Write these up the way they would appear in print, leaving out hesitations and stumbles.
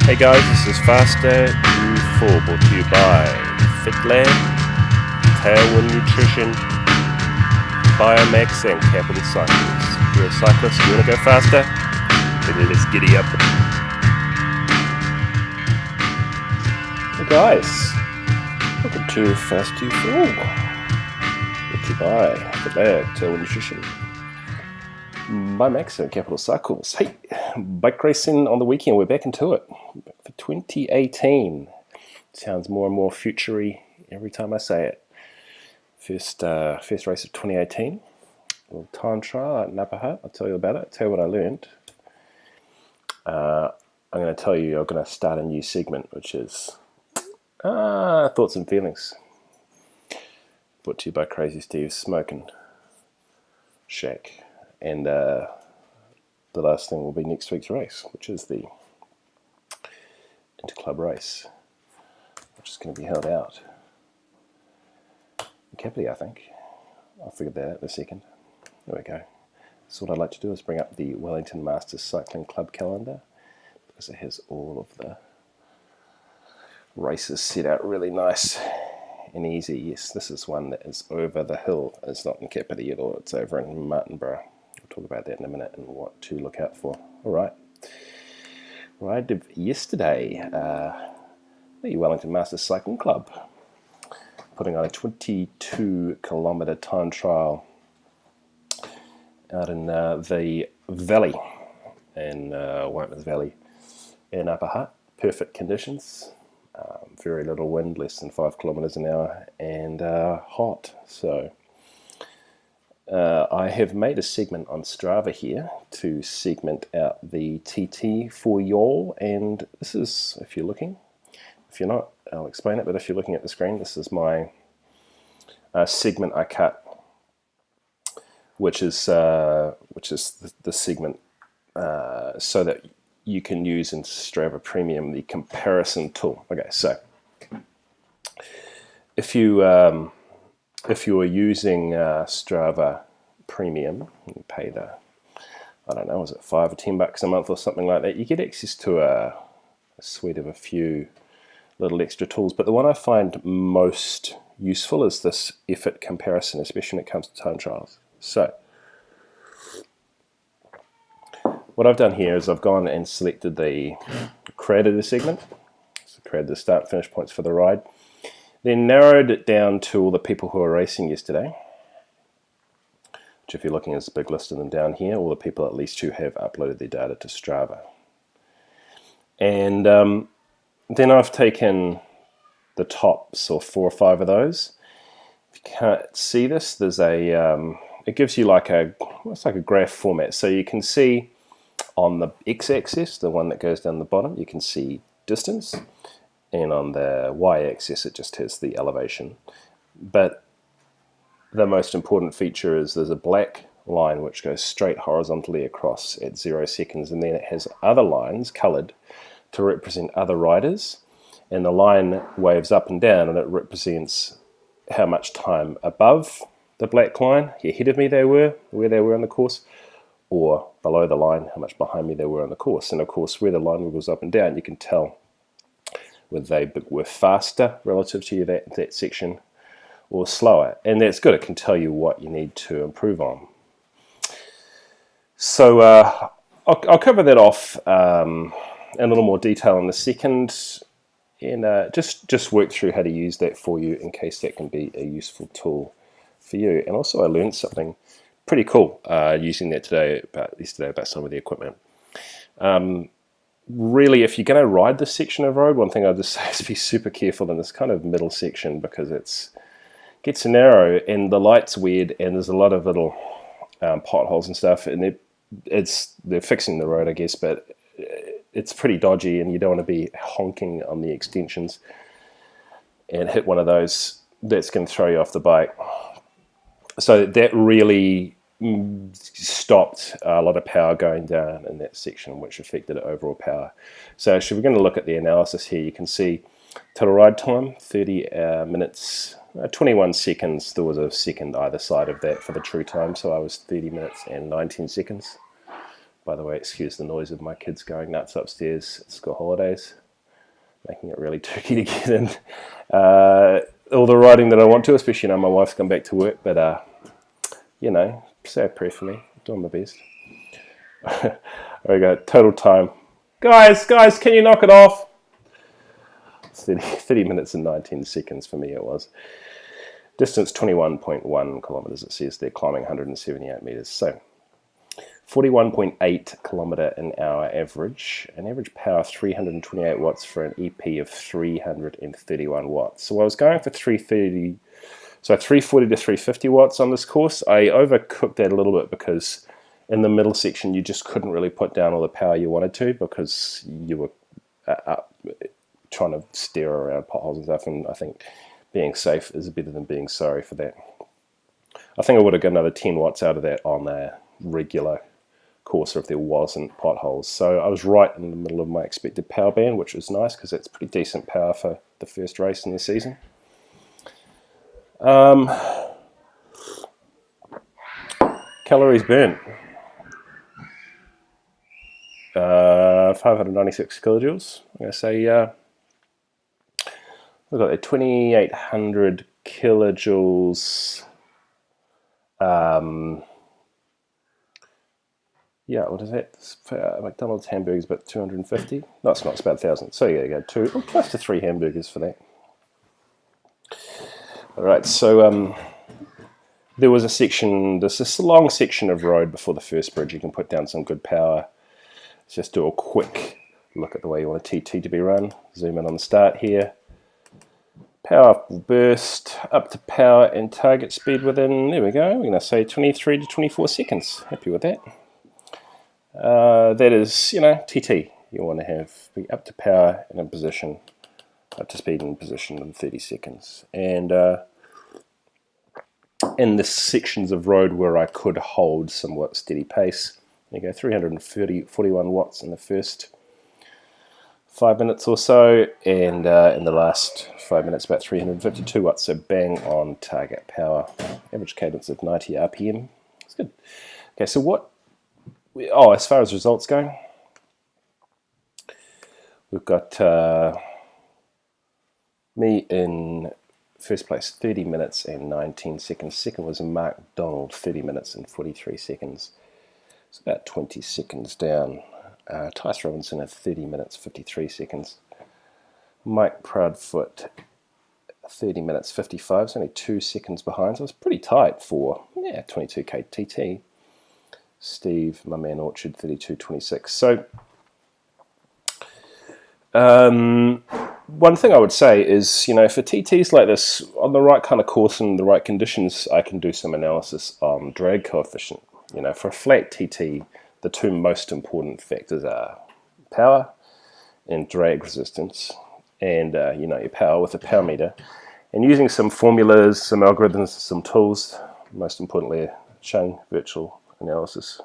Hey guys, this is Faster U4 brought to you by Fitland, Tailwind Nutrition, Biomaxa and Capital Cycles. If you're a cyclist, you want to go faster? Then let's giddy up. Hey guys, welcome to Fast U4 brought to you by Fitland, Tailwind Nutrition, Biomaxa and Capital Cycles. Hey, bike racing on the weekend, we're back into it. Back for 2018. Sounds more and more future-y every time I say it. First race of 2018. A little time trial at Napa Hut. I'll tell you about it. I'll tell you what I learned. I'm going to tell you I'm going to start a new segment, which is thoughts and feelings. Brought to you by Crazy Steve's Smoking Shack. And the last thing will be next week's race, which is the Interclub race, which is going to be held out in Kapiti, I think. I'll figure that out in a second. There we go. So what I'd like to do is bring up the Wellington Masters Cycling Club calendar, because it has all of the races set out really nice and easy. Yes, this is one that is over the hill. It's not in Kapiti at all. It's over in Martinborough. We'll talk about that in a minute and what to look out for. All right. Ride of yesterday, the Wellington Masters Cycling Club putting on a 22-kilometre time trial out in the valley, in Weymouth Valley in Upper Hutt. Perfect conditions, very little wind, less than 5 kilometres an hour, and hot. So I have made a segment on Strava here to segment out the TT for y'all, and this is, if you're looking, if you're not, I'll explain it, but if you're looking at the screen, this is my segment I cut, which is the segment so that you can use in Strava Premium the comparison tool. Okay, so if you are using Strava Premium, you pay the, I don't know, is it $5 or $10 a month or something like that, you get access to a suite of a few little extra tools. But the one I find most useful is this effort comparison, especially when it comes to time trials. So what I've done here is I've gone and selected created a segment, so created the start finish points for the ride, then narrowed it down to all the people who were racing yesterday, which if you're looking at a big list of them down here, all the people at least who have uploaded their data to Strava. And then I've taken the tops, or 4 or 5 of those. If you can't see this, there's it gives you it's like a graph format. So you can see on the x-axis, the one that goes down the bottom, you can see distance. And on the y-axis, it just has the elevation. But the most important feature is there's a black line which goes straight horizontally across at 0 seconds, and then it has other lines coloured to represent other riders. And the line waves up and down, and it represents how much time above the black line, ahead of me they were, where they were on the course, or below the line, how much behind me they were on the course. And of course, where the line goes up and down, you can tell whether they were faster relative to that section or slower. And that's good. It can tell you what you need to improve on. So I'll cover that off in a little more detail in a second, and just work through how to use that for you in case that can be a useful tool for you. And also I learned something pretty cool using that yesterday about some of the equipment. Really, if you're going to ride this section of road, one thing I'll just say is be super careful in this kind of middle section, because it gets narrow and the light's weird and there's a lot of little potholes and stuff, and they're fixing the road, I guess, but it's pretty dodgy, and you don't want to be honking on the extensions and hit one of those. That's going to throw you off the bike. So that really stopped a lot of power going down in that section, which affected overall power. So if we're going to look at the analysis here, you can see total ride time, 30 minutes, 21 seconds. There was a second either side of that for the true time, so I was 30 minutes and 19 seconds By the way, excuse the noise of my kids going nuts upstairs at school holidays, making it really tricky to get in all the writing that I want to, especially now my wife's gone back to work. But, you know, say a prayer for me. I'm doing my best. There we go. Total time. Guys, can you knock it off? 30 minutes and 19 seconds for me it was. Distance 21.1 kilometers, it says they're climbing 178 meters. So 41.8 kilometer an hour average, an average power of 328 watts for an EP of 331 watts. So I was going for 340 to 350 watts on this course. I overcooked that a little bit because in the middle section you just couldn't really put down all the power you wanted to because you were trying to steer around potholes and stuff, and I think being safe is better than being sorry for that. I think I would have got another 10 watts out of that on a regular course if there wasn't potholes. So I was right in the middle of my expected power band, which was nice because that's pretty decent power for the first race in the season. Calories burnt. 596 kilojoules. I'm going to say we've got 2,800 kilojoules. Yeah, what is that? McDonald's hamburgers, about 250. No, it's not. It's about 1,000. So yeah, you go close to 3 hamburgers for that. All right, so there was a section. There's this long section of road before the first bridge. You can put down some good power. Let's just do a quick look at the way you want a TT to be run. Zoom in on the start here. Power will burst up to power and target speed within, there we go, we're going to say 23 to 24 seconds. Happy with that. That is, you know, TT. You want to have be up to power and in position, up to speed and in position in 30 seconds. And in the sections of road where I could hold somewhat steady pace, there you go, 341 watts in the first 5 minutes or so, and in the last 5 minutes about 352 watts, so bang on target power. Average cadence of 90 RPM. It's good. Okay, so what, as far as results go, we've got me in first place, 30 minutes and 19 seconds. Second was Mark Donald, 30 minutes and 43 seconds. It's about 20 seconds down. Tice Robinson at 30 minutes 53 seconds. Mike Proudfoot 30 minutes 55. It's only 2 seconds behind, so it's pretty tight for 22k TT. Steve, my man Orchard, 32.26. So one thing I would say is, you know, for TTs like this, on the right kind of course and the right conditions, I can do some analysis on drag coefficient. You know, for a flat TT, the two most important factors are power and drag resistance, and you know, your power with a power meter. And using some formulas, some algorithms, some tools, most importantly a Chung virtual analysis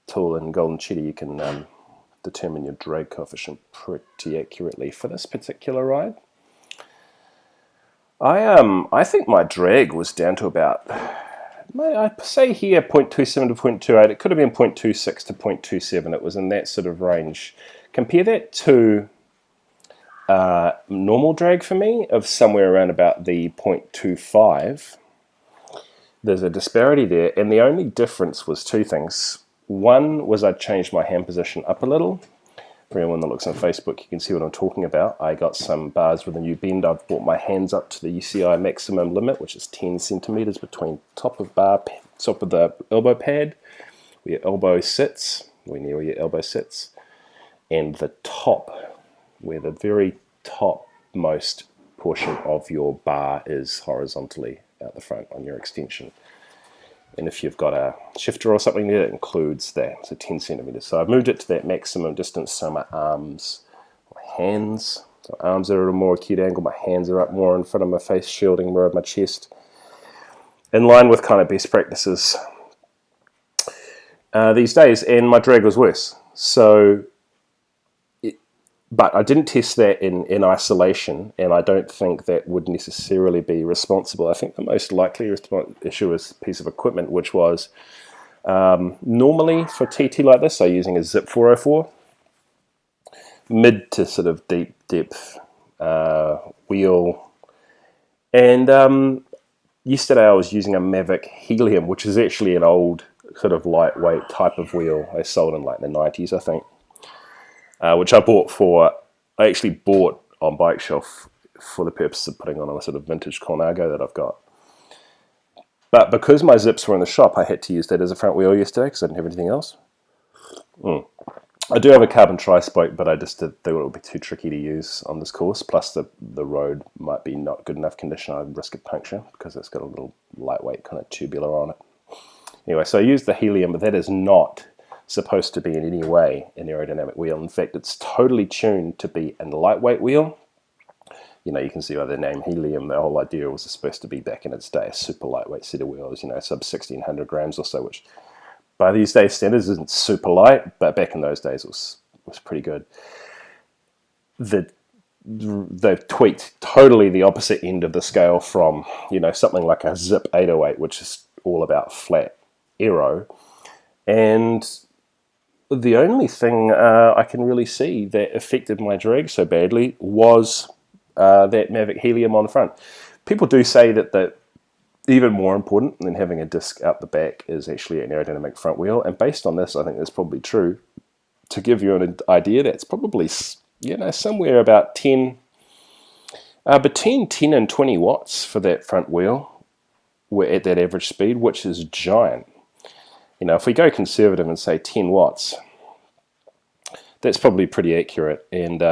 tool in Golden Cheetah, you can determine your drag coefficient pretty accurately for this particular ride. I think my drag was down to about, I say here 0.27 to 0.28. It could have been 0.26 to 0.27. It was in that sort of range. Compare that to normal drag for me of somewhere around about the 0.25. There's a disparity there, and the only difference was two things. One was I changed my hand position up a little. For anyone that looks on Facebook, you can see what I'm talking about. I got some bars with a new bend. I've brought my hands up to the UCI maximum limit, which is 10 centimeters between top of the elbow pad, where your elbow sits, where your elbow sits, and the top, where the very topmost portion of your bar is horizontally out the front on your extension. And if you've got a shifter or something there, it includes that, so 10 centimeters. So I've moved it to that maximum distance, so my arms, my hands, so arms are at a more acute angle, my hands are up more in front of my face, shielding more of my chest, in line with kind of best practices these days, and my drag was worse. So, but I didn't test that in isolation, and I don't think that would necessarily be responsible. I think the most likely issue was a piece of equipment, which was Normally for TT like this, I'm using a Zip 404, mid to sort of deep depth wheel. And yesterday I was using a Mavic Helium, which is actually an old sort of lightweight type of wheel. They sold in like the 90s, I think, which I actually bought on Bike Shelf for the purpose of putting on a sort of vintage Colnago that I've got. But because my zips were in the shop, I had to use that as a front wheel yesterday because I didn't have anything else. I do have a carbon tri-spoke, but I just thought it would be too tricky to use on this course. Plus the road might be not good enough condition. I'd risk a puncture because it's got a little lightweight kind of tubular on it. Anyway, so I used the Helium, but that is not supposed to be in any way an aerodynamic wheel. In fact, it's totally tuned to be a lightweight wheel. You know, you can see by the name Helium, the whole idea was supposed to be back in its day a super lightweight set of wheels, you know, sub 1600 grams or so, which by these days standards isn't super light, but back in those days it was pretty good. They've tweaked totally the opposite end of the scale from, you know, something like a Zip 808, which is all about flat aero. And the only thing I can really see that affected my drag so badly was that Mavic Helium on the front. People do say that even more important than having a disc out the back is actually an aerodynamic front wheel, and based on this, I think that's probably true. To give you an idea, that's probably, you know, somewhere about between 10 and 20 watts for that front wheel. We're at that average speed, which is giant. You know, if we go conservative and say 10 watts, that's probably pretty accurate, and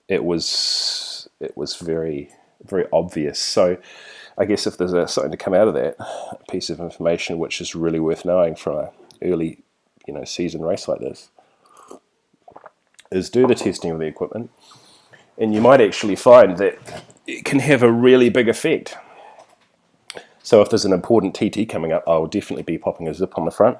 it was very, very obvious. So I guess if there's something to come out of that piece of information, which is really worth knowing from an early, you know, season race like this, is do the testing of the equipment, and you might actually find that it can have a really big effect. So if there's an important TT coming up, I'll definitely be popping a Zip on the front.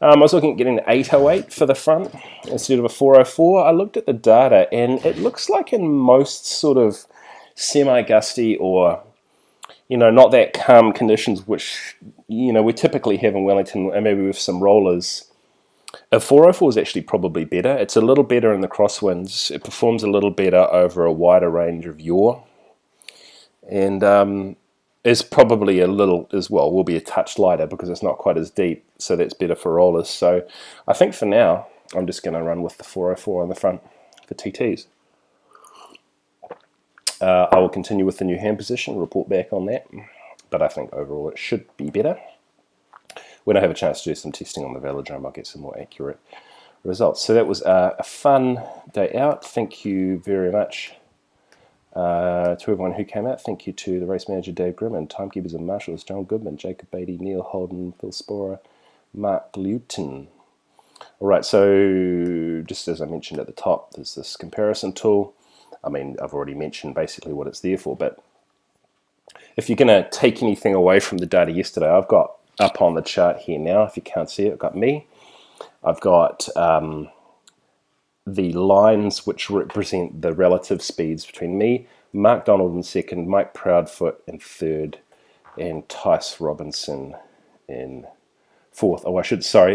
I was looking at getting an 808 for the front instead of a 404. I looked at the data, and it looks like in most sort of semi-gusty or, you know, not that calm conditions, which, you know, we typically have in Wellington, and maybe with some rollers, a 404 is actually probably better. It's a little better in the crosswinds. It performs a little better over a wider range of yaw, and is probably a little, as well, will be a touch lighter because it's not quite as deep, so that's better for rollers. So I think for now, I'm just going to run with the 404 on the front for TTs. I will continue with the new hand position, report back on that, but I think overall it should be better. When I have a chance to do some testing on the velodrome, I'll get some more accurate results. So that was a fun day out. Thank you very much to everyone who came out. Thank you to the race manager Dave Grimm and timekeepers and marshals John Goodman, Jacob Beatty, Neil Holden, Phil Sporer, Mark Luton. Alright, so just as I mentioned at the top, there's this comparison tool. I mean, I've already mentioned basically what it's there for, but if you're going to take anything away from the data yesterday, I've got up on the chart here now, if you can't see it, I've got me. I've got the lines which represent the relative speeds between me, Mark Donald in second, Mike Proudfoot in third, and Tice Robinson in fourth. Oh,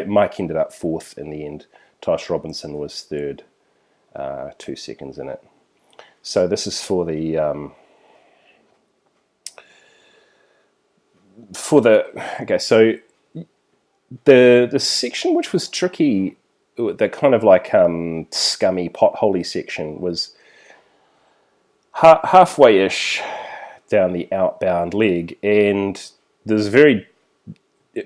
Mike ended up fourth in the end. Tice Robinson was third, 2 seconds in it. So this is for the okay. So the section which was tricky, the kind of like scummy potholey section, was halfway-ish down the outbound leg, and there's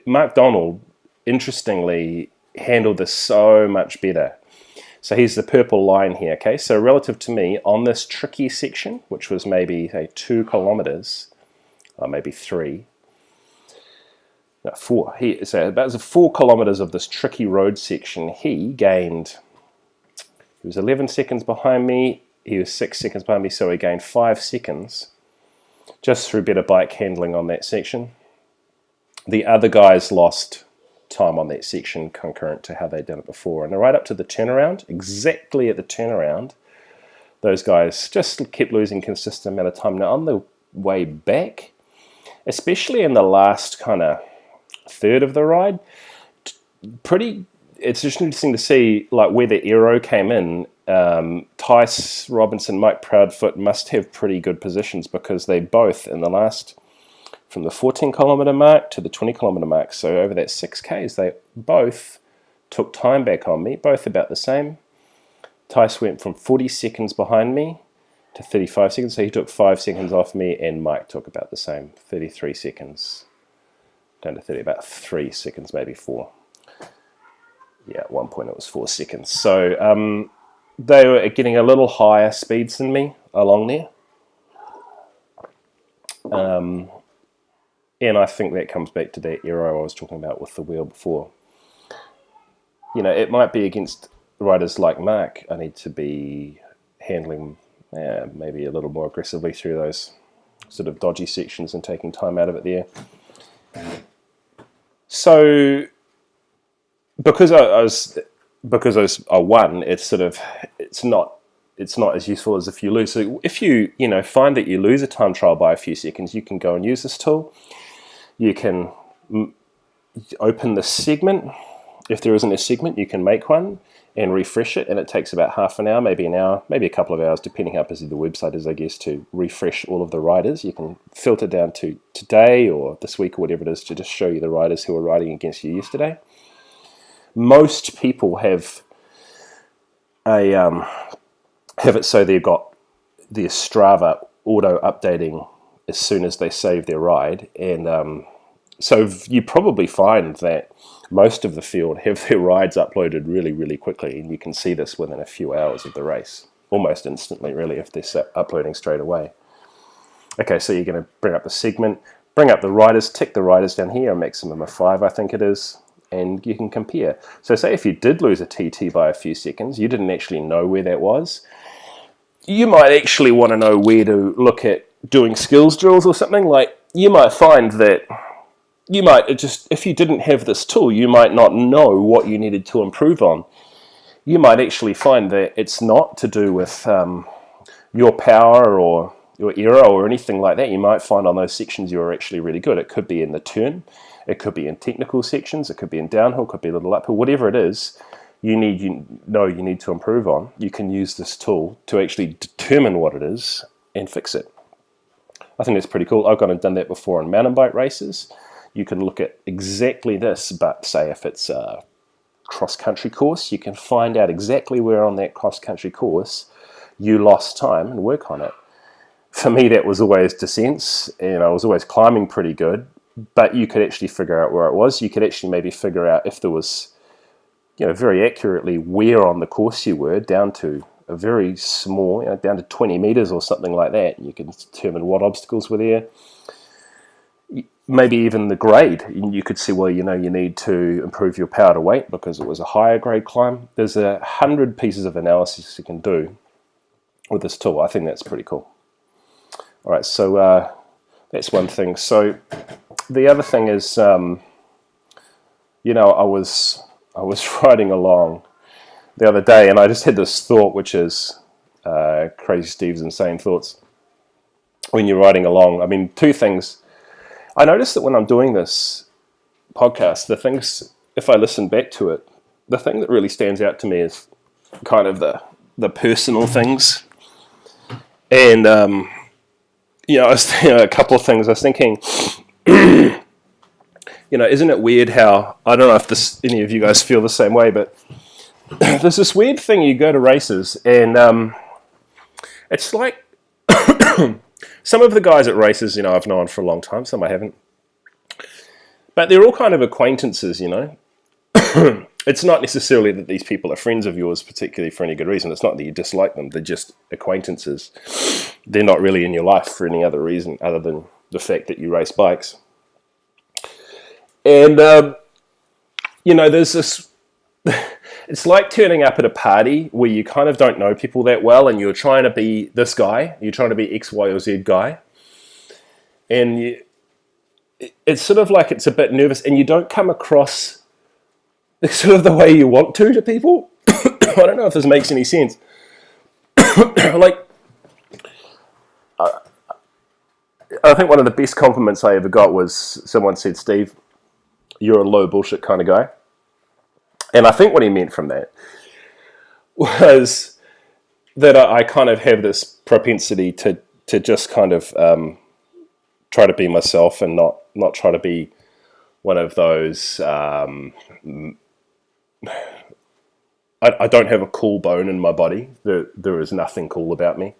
Mark Donald, interestingly, handled this so much better. So here's the purple line here, okay? So relative to me, on this tricky section, which was maybe, say, 2 kilometers, or maybe 3, no, 4. So about 4 kilometers of this tricky road section, he was 11 seconds behind me, he was 6 seconds behind me, so he gained 5 seconds just through better bike handling on that section. The other guys lost time on that section concurrent to how they'd done it before, and right up to the turnaround, exactly at the turnaround, those guys just kept losing consistent amount of time. Now on the way back, especially in the last kind of third of the ride. It's just interesting to see like where the Aero came in. Tice Robinson, Mike Proudfoot must have pretty good positions because they both in the last, from the 14 kilometer mark to the 20 kilometer mark, so over that 6Ks, they both took time back on me, both about the same. Tice went from 40 seconds behind me to 35 seconds, so he took 5 seconds off me, and Mike took about the same, 33 seconds down to 30, about 3 seconds, maybe 4. Yeah, at one point it was 4 seconds. So they were getting a little higher speeds than me along there. And I think that comes back to that Aero I was talking about with the wheel before. You know, it might be against riders like Mark. I need to be handling maybe a little more aggressively through those sort of dodgy sections and taking time out of it there. So because I won, it's not as useful as if you lose. So if you find that you lose a time trial by a few seconds, you can go and use this tool. You can open the segment. If there isn't a segment, you can make one and refresh it, and it takes about half an hour, maybe an hour, maybe a couple of hours, depending how busy the website is, I guess, to refresh all of the riders. You can filter down to today or this week or whatever it is to just show you the riders who were riding against you yesterday. Most people have it so they've got their Strava auto updating as soon as they save their ride, and so you probably find that most of the field have their rides uploaded really, really quickly, and you can see this within a few hours of the race, almost instantly, really, if they're uploading straight away. Okay, so you're going to bring up the segment, bring up the riders, tick the riders down here, a maximum of 5, I think it is, and you can compare. So say if you did lose a TT by a few seconds, you didn't actually know where that was, you might actually want to know where to look at doing skills drills or something. Like, you might find that you might just, if you didn't have this tool, you might not know what you needed to improve on. You might actually find that it's not to do with your power or your Aero or anything like that. You might find on those sections you're actually really good. It could be in the turn, it could be in technical sections, it could be in downhill, it could be a little uphill, whatever it is you need to improve on. You can use this tool to actually determine what it is and fix it. I think that's pretty cool. I've gone and done that before in mountain bike races. You can look at exactly this, but say if it's a cross-country course, you can find out exactly where on that cross-country course you lost time and work on it. For me, that was always descents, and I was always climbing pretty good, but you could actually figure out where it was. You could actually maybe figure out if there was, very accurately where on the course you were, down to a very small, down to 20 meters or something like that. You can determine what obstacles were there. Maybe even the grade. You could see, well, you need to improve your power to weight because it was a higher grade climb. There's 100 pieces of analysis you can do with this tool. I think that's pretty cool. All right, so that's one thing. So the other thing is, I was riding along the other day, and I just had this thought, which is Crazy Steve's insane thoughts. When you're riding along, I mean, two things. I noticed that when I'm doing this podcast, the things, if I listen back to it, the thing that really stands out to me is kind of the personal things. And, I was thinking a couple of things. I was thinking, isn't it weird how, I don't know if any of you guys feel the same way, but there's this weird thing, you go to races, and it's like, some of the guys at races, I've known for a long time, some I haven't. But they're all kind of acquaintances, It's not necessarily that these people are friends of yours, particularly for any good reason. It's not that you dislike them, they're just acquaintances. They're not really in your life for any other reason other than the fact that you race bikes. And, there's this... It's like turning up at a party where you kind of don't know people that well, and you're trying to be this guy, you're trying to be X, Y, or Z guy, and it's sort of like it's a bit nervous, and you don't come across sort of the way you want to people. I don't know if this makes any sense. I think one of the best compliments I ever got was someone said, Steve, you're a low bullshit kind of guy. And I think what he meant from that was that I kind of have this propensity to just kind of try to be myself and not try to be one of those. I don't have a cool bone in my body. There is nothing cool about me.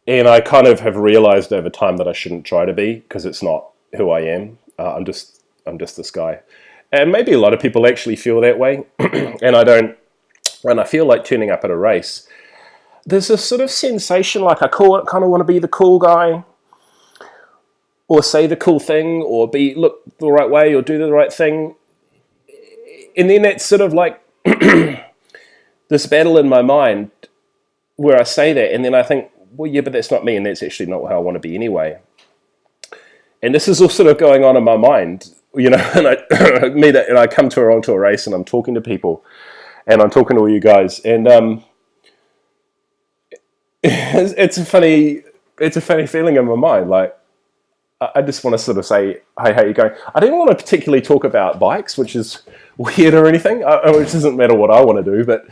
And I kind of have realized over time that I shouldn't try to be, because it's not who I am. I'm just this guy. And maybe a lot of people actually feel that way. And I don't. When I feel like turning up at a race, there's this sort of sensation like I kind of want to be the cool guy, or say the cool thing, or look the right way, or do the right thing. And then it's sort of like this battle in my mind where I say that, and then I think, well, yeah, but that's not me, and that's actually not how I want to be anyway. And this is all sort of going on in my mind, you know. And I come onto a race, and I'm talking to people, and I'm talking to all you guys, and it's a funny feeling in my mind. Like, I just want to sort of say, hey, how you going? I didn't want to particularly talk about bikes, which is weird or anything, which doesn't matter what I want to do, but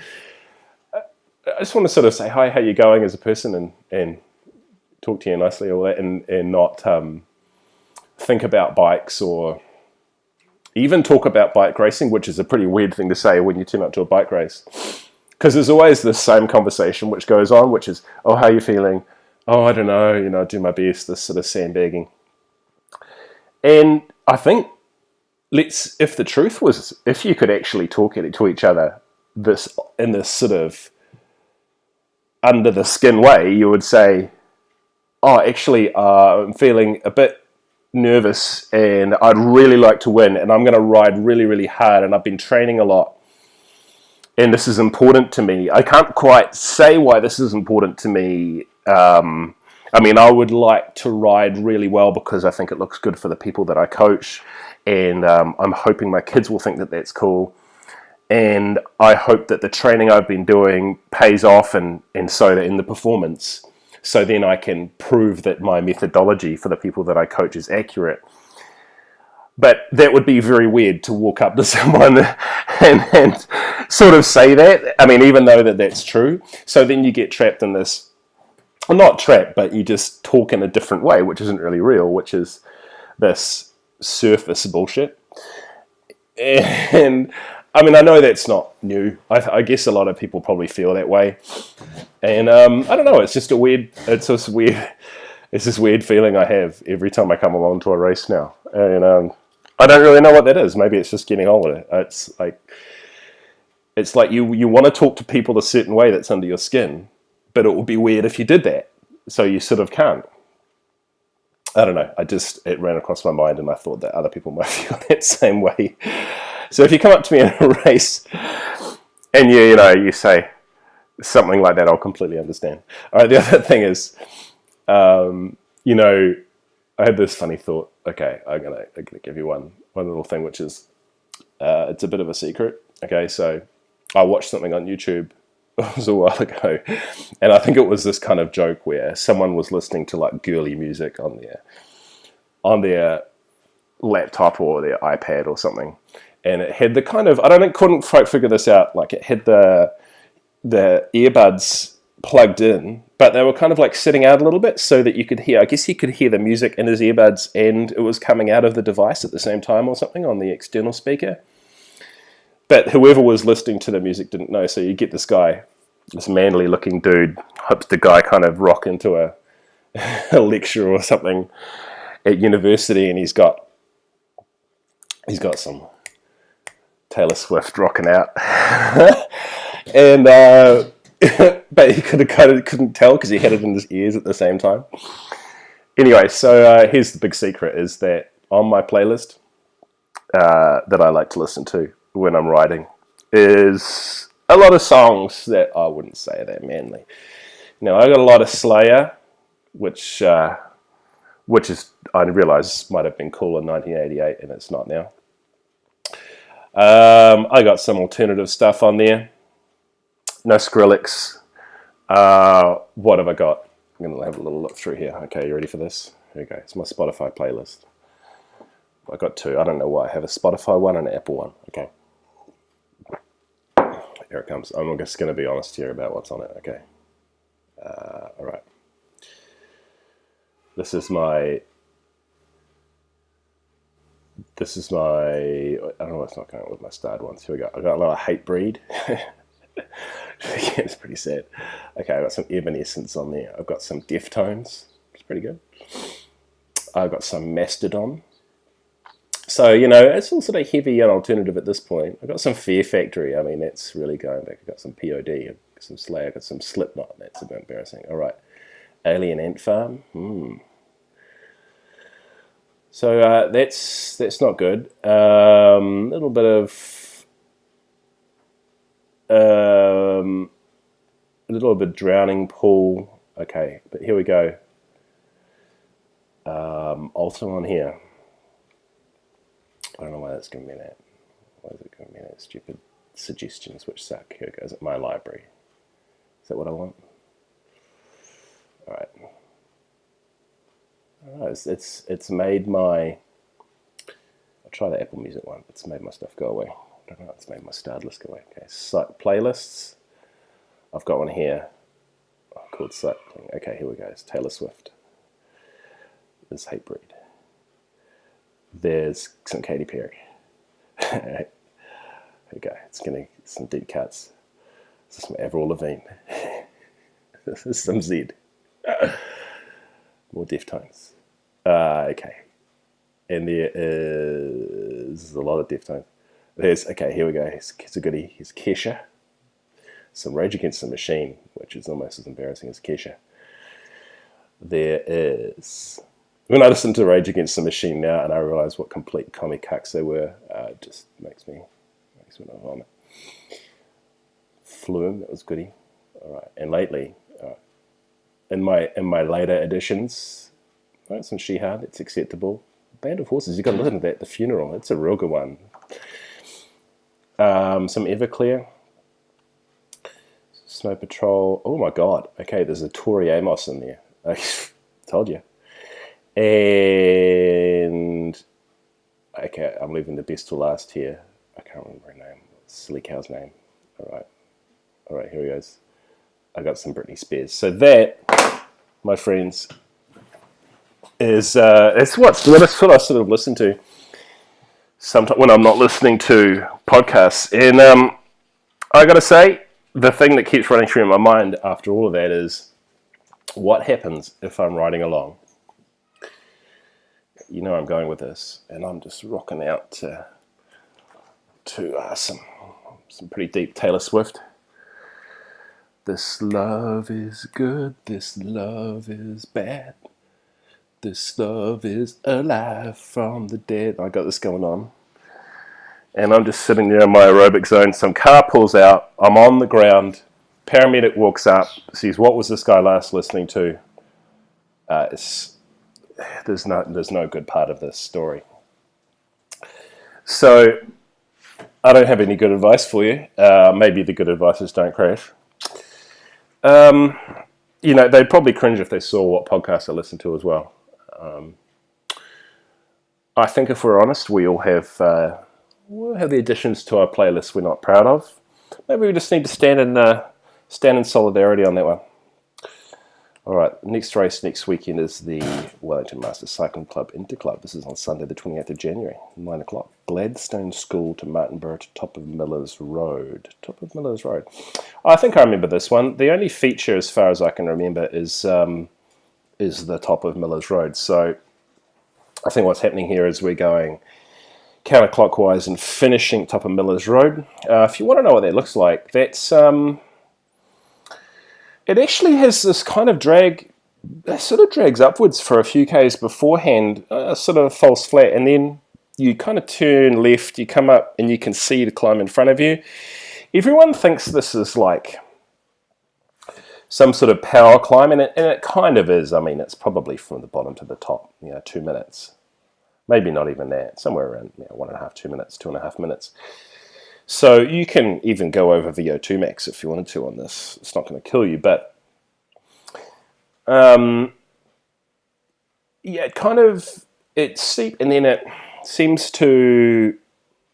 I just want to sort of say, hi, how you going as a person, and talk to you nicely, all that, and not think about bikes, or even talk about bike racing, which is a pretty weird thing to say when you turn up to a bike race. Because there's always this same conversation which goes on, which is, oh, how are you feeling? Oh, I don't know, do my best, this sort of sandbagging. And I think, if the truth was, if you could actually talk to each other in this sort of under the skin way, you would say, oh, actually, I'm feeling a bit nervous, and I'd really like to win, and I'm going to ride really, really hard, and I've been training a lot, and this is important to me. I can't quite say why this is important to me. I would like to ride really well because I think it looks good for the people that I coach, and I'm hoping my kids will think that that's cool, and I hope that the training I've been doing pays off, and so that in the performance, so then I can prove that my methodology for the people that I coach is accurate. But that would be very weird to walk up to someone and sort of say that. Even though that's true. So then you get trapped in this, well, not trapped, but you just talk in a different way, which isn't really real, which is this surface bullshit. And I know that's not new. I guess a lot of people probably feel that way. And I don't know, it's this weird feeling I have every time I come along to a race now. And I don't really know what that is. Maybe it's just getting older. It's like you want to talk to people a certain way that's under your skin, but it would be weird if you did that. So you sort of can't. I don't know. It ran across my mind, and I thought that other people might feel that same way. So if you come up to me in a race and you say something like that, I'll completely understand. All right. The other thing is, I had this funny thought. Okay, I'm gonna give you one little thing, which is it's a bit of a secret. Okay, so I watched something on YouTube. It was a while ago, and I think it was this kind of joke where someone was listening to like girly music on their laptop or their iPad or something, and it had the kind of, couldn't quite figure this out. Like, it had the earbuds plugged in, but they were kind of like sitting out a little bit so that you could hear. I guess he could hear the music in his earbuds, and it was coming out of the device at the same time or something on the external speaker. But whoever was listening to the music didn't know. So you get this guy, this manly looking dude, hipster guy, kind of rock into a lecture or something at university, and he's got some Taylor Swift rocking out. And but he couldn't tell because he had it in his ears at the same time. Anyway, so here's the big secret, is that on my playlist that I like to listen to when I'm riding is a lot of songs that I wouldn't say are that manly. Now, I got a lot of Slayer, which is, I realise might have been cool in 1988, and it's not now. I got some alternative stuff on there. No Skrillex. What have I got? I'm going to have a little look through here. Okay, you ready for this? Here we go. It's my Spotify playlist. I got two. I don't know why. I have a Spotify one and an Apple one. Okay. Here it comes. I'm just going to be honest here about what's on it. Okay. All right. This is my, I don't know what's not going with my starred ones. Here we go. I got a lot of hate breed. It's pretty sad. Okay, I've got some Evanescence on there. I've got some Deftones. It's pretty good. I've got some Mastodon. So, you know, it's all sort of heavy and alternative at this point. I've got some Fear Factory. I mean, that's really going back. I've got some POD. I've got some Slayer. I've got some Slipknot. That's a bit embarrassing. All right. Alien Ant Farm. So that's not good. A little bit of Drowning Pool. Okay, but here we go. Also on here. I don't know why that's giving me that. Why is it giving me that stupid suggestions which suck? Here it goes. At my library. Is that what I want? All right. It's made my. I'll try the Apple Music one. It's made my stuff go away. I don't know. It's made my starred list go away. Okay, so playlists. I've got one here called Cycling. Okay, here we go. It's Taylor Swift. There's Hatebreed. There's some Katy Perry. Here we go. It's gonna some deep cuts. This is some Avril Lavigne. This is some Zed. More Deftones. Okay. And there is a lot of Deftones. Okay, here we go. Here's a goodie. Here's Kesha. Some Rage Against the Machine, which is almost as embarrassing as Kesha. There is... When I listen to Rage Against the Machine now and I realise what complete comic cucks they were, it just makes me not vomit. Flume, that was goodie. All right. And lately... In my later editions, right, some Shihad, it's acceptable. Band of Horses, you've got to listen to that, The Funeral, it's a real good one. Some Everclear, Snow Patrol, oh my god, okay, there's a Tori Amos in there. I told you. And, okay, I'm leaving the best to last here. I can't remember her name, silly cow's name. All right, here he goes. I got some Britney Spears. So that, my friends, is it's what I sort of listen to sometimes when I'm not listening to podcasts. And I got to say, the thing that keeps running through my mind after all of that is, what happens if I'm riding along? You know I'm going with this, and I'm just rocking out to some pretty deep Taylor Swift. This love is good, this love is bad, this love is alive from the dead. I got this going on. And I'm just sitting there in my aerobic zone. Some car pulls out, I'm on the ground, paramedic walks up, says, what was this guy last listening to? There's no good part of this story. So, I don't have any good advice for you. Maybe the good advice is don't crash. You know, they'd probably cringe if they saw what podcasts I listen to as well. I think if we're honest, we all have the additions to our playlist we're not proud of. Maybe we just need to stand in solidarity on that one. All right, next race next weekend is the Wellington Masters Cycling Club Interclub. This is on Sunday the 28th of January, 9 o'clock. Gladstone School to Martinborough to Top of Millers Road. Top of Millers Road. I think I remember this one. The only feature, as far as I can remember, is the Top of Millers Road. So I think what's happening here is we're going counterclockwise and finishing Top of Millers Road. If you want to know what that looks like, that's... It actually has this kind of drag, it sort of drags upwards for a few k's beforehand, sort of false flat, and then you kind of turn left, you come up, and you can see the climb in front of you. Everyone thinks this is like some sort of power climb, and it kind of is. I mean, it's probably from the bottom to the top, 2 minutes. Maybe not even that, somewhere around 1.5, 2 minutes, 2.5 minutes. So you can even go over VO2 max if you wanted to on this. It's not going to kill you, but yeah, it's steep, and then seems to,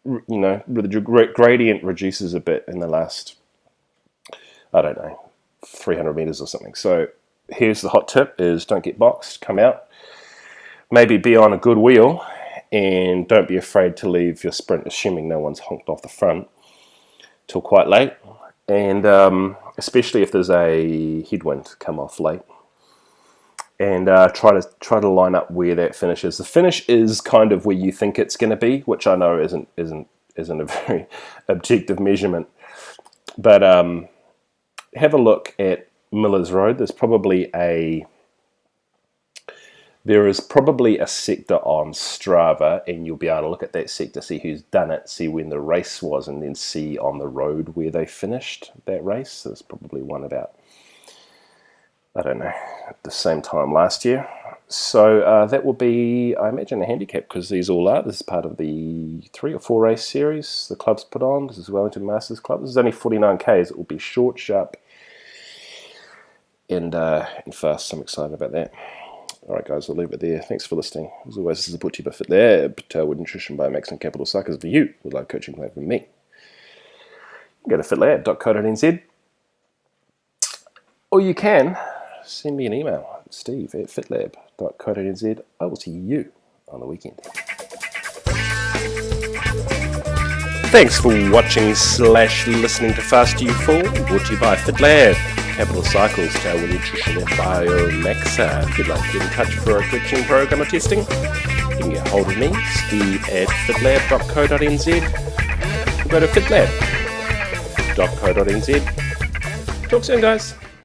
the gradient reduces a bit in the last, I don't know, 300 meters or something. So here's the hot tip: is don't get boxed, come out, maybe be on a good wheel, and don't be afraid to leave your sprint, assuming no one's honked off the front, till quite late. And especially if there's a headwind, come off late. And try to line up where that finish is. The finish is kind of where you think it's going to be, which I know isn't a very objective measurement. But have a look at Miller's Road. There is probably a sector on Strava, and you'll be able to look at that sector, see who's done it, see when the race was, and then see on the road where they finished that race. There's probably one about, I don't know, at the same time last year. So that will be, I imagine, a handicap, because these all are. This is part of the 3 or 4 race series the club's put on. This is Wellington Masters Club. This is only 49 Ks. It will be short, sharp, and fast. I'm excited about that. All right, guys, I'll leave it there. Thanks for listening. As always, this is brought to you by FitLab, Tailwind Nutrition, Biomaxa, and Capital Cycles for you with live coaching plan from me. Go to fitlab.co.nz, or you can send me an email, steve@fitlab.co.nz. I will see you on the weekend. Thanks for watching / listening to Fast You Fall, brought to you by FitLab, Capital Cycles, Tailwind Nutrition, and Biomaxa. If you'd like to get in touch for a coaching program or testing, you can get hold of me, steve@fitlab.co.nz, or go to fitlab.co.nz. Talk soon, guys.